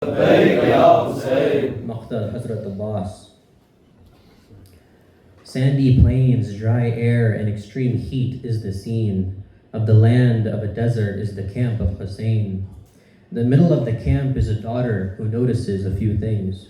لبيك يا حسين. Maqtal Hazrat Abbas. Sandy plains, dry air, and extreme heat is the scene. Of the land of a desert is the camp of Hussein. In the middle of the camp is a daughter who notices a few things.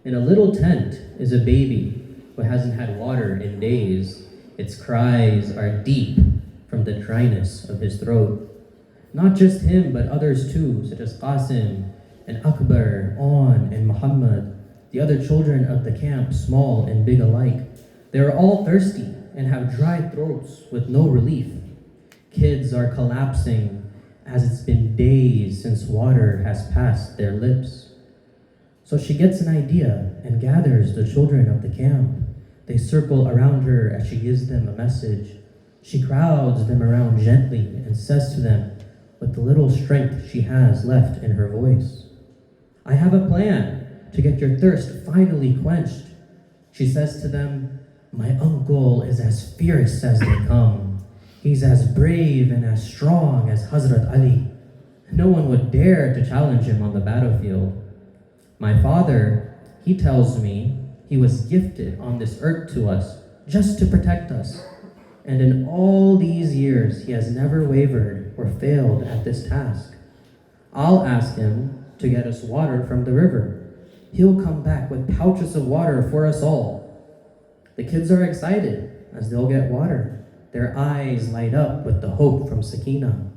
In a little tent is a baby who hasn't had water in days. Its cries are deep from the dryness of his throat. Not just him, but others too, such as Qasim and Akbar, On, and Muhammad, the other children of the camp, small and big alike. They are all thirsty and have dry throats with no relief. Kids are collapsing as it's been days since water has passed their lips. So she gets an idea and gathers the children of the camp. They circle around her as she gives them a message. She crowds them around gently and says to them, with the little strength she has left in her voice, I have a plan to get your thirst finally quenched. She says to them, my uncle is as fierce as they come. He's as brave and as strong as Hazrat Ali. No one would dare to challenge him on the battlefield. My father, he tells me, he was gifted on this earth to us just to protect us. And in all these years, he has never wavered or failed at this task. I'll ask him to get us water from the river. He'll come back with pouches of water for us all. The kids are excited as they'll get water. Their eyes light up with the hope from Sakina.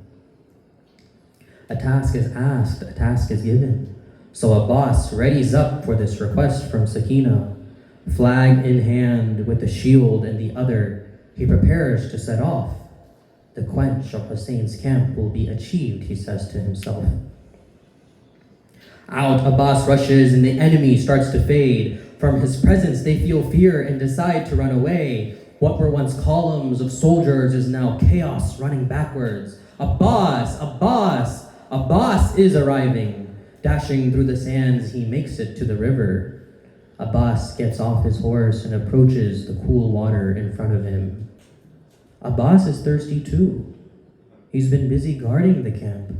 A task is asked, a task is given. So Abbas readies up for this request from Sakina. Flag in hand with the shield in the other, he prepares to set off. The quench of Hussein's camp will be achieved, he says to himself. Out Abbas rushes and the enemy starts to fade. From his presence they feel fear and decide to run away. What were once columns of soldiers is now chaos running backwards. Abbas, Abbas, Abbas is arriving. Dashing through the sands, he makes it to the river. Abbas gets off his horse and approaches the cool water in front of him. Abbas is thirsty too. He's been busy guarding the camp,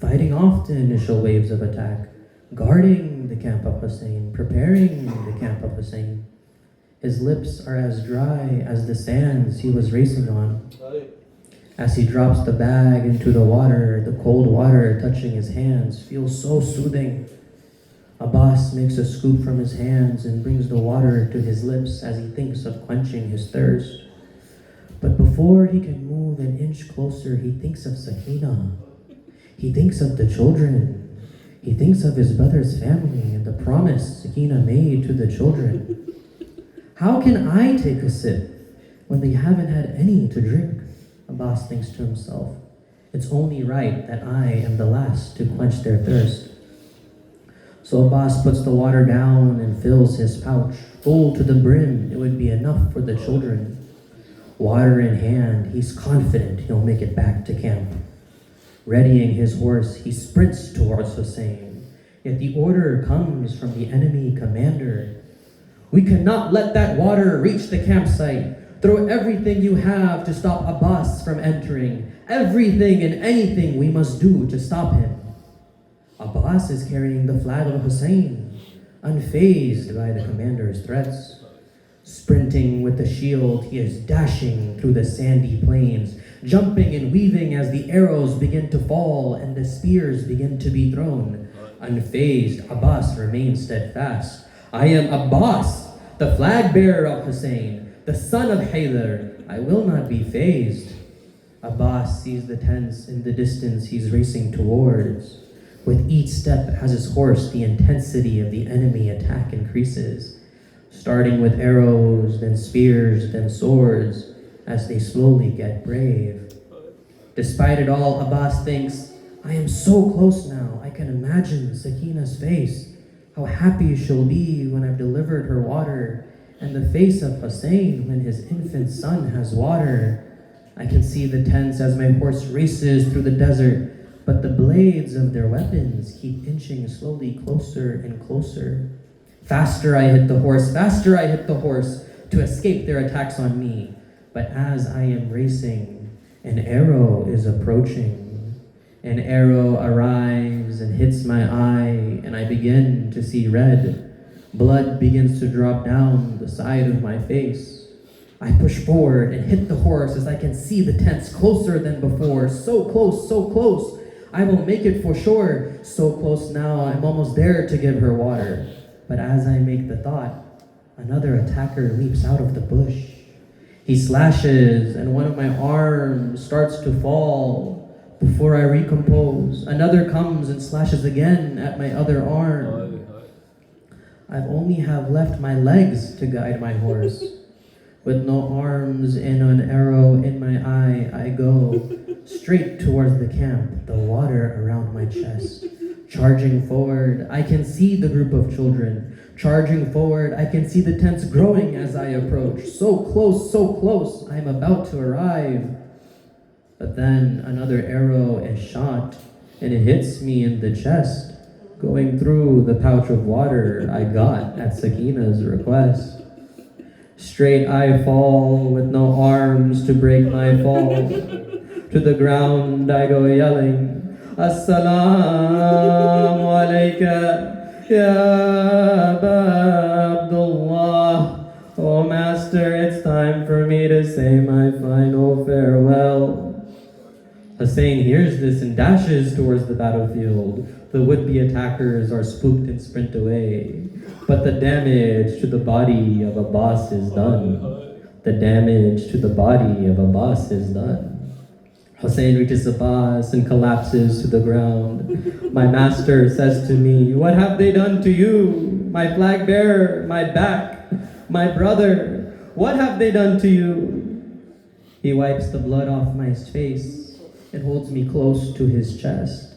fighting off the initial waves of attack, guarding the camp of Hussein, preparing the camp of Hussein. His lips are as dry as the sands he was racing on. As he drops the bag into the water, the cold water touching his hands feels so soothing. Abbas makes a scoop from his hands and brings the water to his lips as he thinks of quenching his thirst. But before he can move an inch closer, he thinks of Sakina. He thinks of the children. He thinks of his brother's family and the promise Sakina made to the children. How can I take a sip when they haven't had any to drink? Abbas thinks to himself. It's only right that I am the last to quench their thirst. So Abbas puts the water down and fills his pouch. Full to the brim, it would be enough for the children. Water in hand, he's confident he'll make it back to camp. Readying his horse, he sprints towards Hussein. Yet the order comes from the enemy commander. We cannot let that water reach the campsite. Throw everything you have to stop Abbas from entering. Everything and anything we must do to stop him. Abbas is carrying the flag of Hussein, unfazed by the commander's threats. Sprinting with the shield, he is dashing through the sandy plains, jumping and weaving as the arrows begin to fall and the spears begin to be thrown. Unfazed, Abbas remains steadfast. I am Abbas, the flag bearer of Hussein, the son of Haydar. I will not be fazed. Abbas sees the tents in the distance he's racing towards. With each step as his horse, the intensity of the enemy attack increases, starting with arrows, then spears, then swords, as they slowly get brave. Despite it all, Abbas thinks, I am so close now, I can imagine Sakina's face. How happy she'll be when I've delivered her water, and the face of Hussein when his infant son has water. I can see the tents as my horse races through the desert, but the blades of their weapons keep inching slowly closer and closer. Faster I hit the horse to escape their attacks on me. But as I am racing, an arrow is approaching. An arrow arrives and hits my eye, and I begin to see red. Blood begins to drop down the side of my face. I push forward and hit the horse as I can see the tents closer than before. So close, so close. I will make it for sure. So close now, I'm almost there to give her water. But as I make the thought, another attacker leaps out of the bush. He slashes, and one of my arms starts to fall. Before I recompose, another comes and slashes again at my other arm. I only have left my legs to guide my horse. With no arms and an arrow in my eye, I go straight towards the camp, the water around my chest. Charging forward, I can see the group of children. Charging forward, I can see the tents growing as I approach. So close, I am about to arrive. But then another arrow is shot, and it hits me in the chest, going through the pouch of water I got at Sakina's request. Straight I fall with no arms to break my fall. To the ground I go yelling, Assalamu alayka, ya Aba Abdullah. Oh Master, it's time for me to say my final farewell. Hussein hears this and dashes towards the battlefield. The would-be attackers are spooked and sprint away. But the damage to the body of Abbas is done. The damage to the body of Abbas is done. Hussein reaches Abbas and collapses to the ground. My master says to me, what have they done to you? My flag bearer, my back, my brother, what have they done to you? He wipes the blood off my face and holds me close to his chest.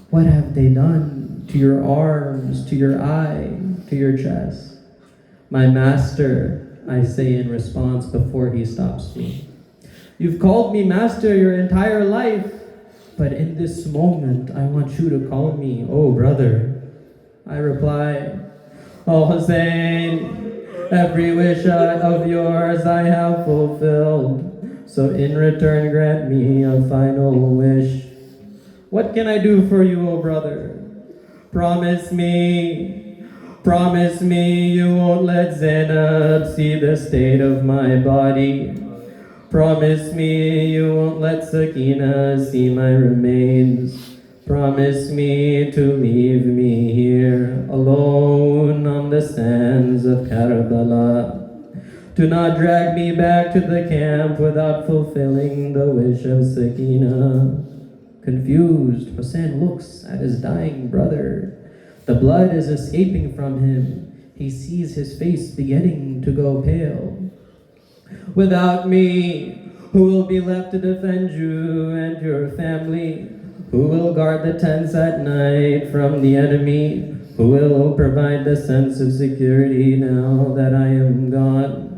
What have they done to your arms, to your eye, to your chest? My master, I say in response before he stops me. You've called me master your entire life, but in this moment I want you to call me, oh brother. I reply, oh Hussein, every wish of yours I have fulfilled. So in return, grant me a final wish. What can I do for you, O brother? Promise me you won't let Zainab see the state of my body. Promise me you won't let Sakina see my remains. Promise me to leave me here alone on the sands of Karbala. Do not drag me back to the camp without fulfilling the wish of Sakina. Confused, Hussein looks at his dying brother. The blood is escaping from him. He sees his face beginning to go pale. Without me, who will be left to defend you and your family? Who will guard the tents at night from the enemy? Who will provide the sense of security now that I am gone?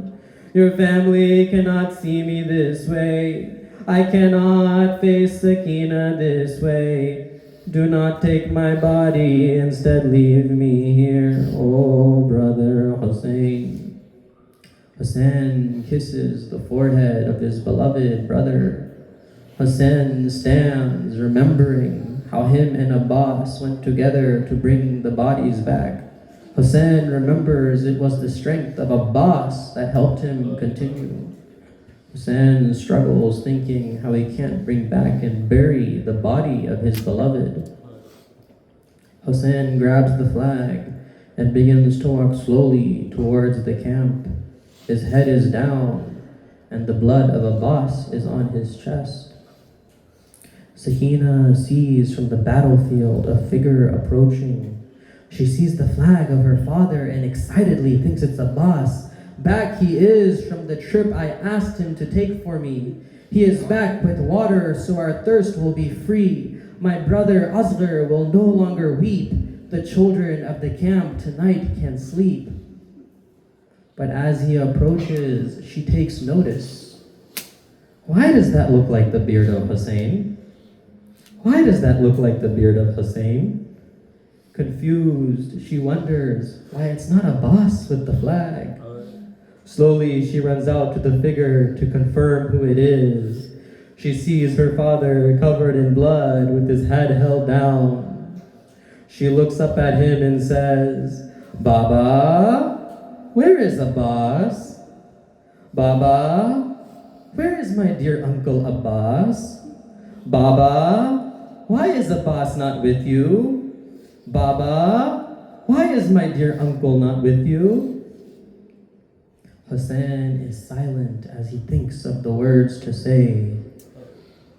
Your family cannot see me this way. I cannot face Sakina this way. Do not take my body, instead leave me here, oh brother Hussein. Hussein kisses the forehead of his beloved brother. Hussein stands remembering how him and Abbas went together to bring the bodies back. Hussein remembers it was the strength of Abbas that helped him continue. Hussein struggles thinking how he can't bring back and bury the body of his beloved. Hussein grabs the flag and begins to walk slowly towards the camp. His head is down and the blood of Abbas is on his chest. Sakina sees from the battlefield a figure approaching. She sees the flag of her father and excitedly thinks it's Abbas. Back he is from the trip I asked him to take for me. He is back with water so our thirst will be free. My brother Asghar will no longer weep. The children of the camp tonight can sleep. But as he approaches, she takes notice. Why does that look like the beard of Hussein? Why does that look like the beard of Hussein? Confused, she wonders why it's not Abbas with the flag. Slowly, she runs out to the figure to confirm who it is. She sees her father covered in blood with his head held down. She looks up at him and says, Baba, where is Abbas? Baba, where is my dear Uncle Abbas? Baba, why is Abbas not with you? Baba, why is my dear uncle not with you? Hussein is silent as he thinks of the words to say.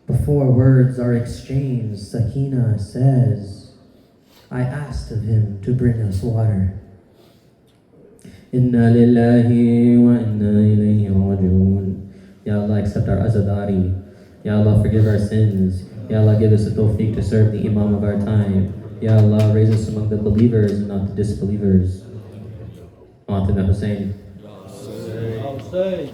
Before words are exchanged, Sakina says, I asked of him to bring us water. Inna lillahi wa inna ilayhi raji'un. Ya Allah, accept our azadari. Ya Allah, forgive our sins. Ya Allah, give us the tawfiq to serve the Imam of our time. Ya Allah, raise us among the believers and not the disbelievers. Auntie Hussein. Hussein.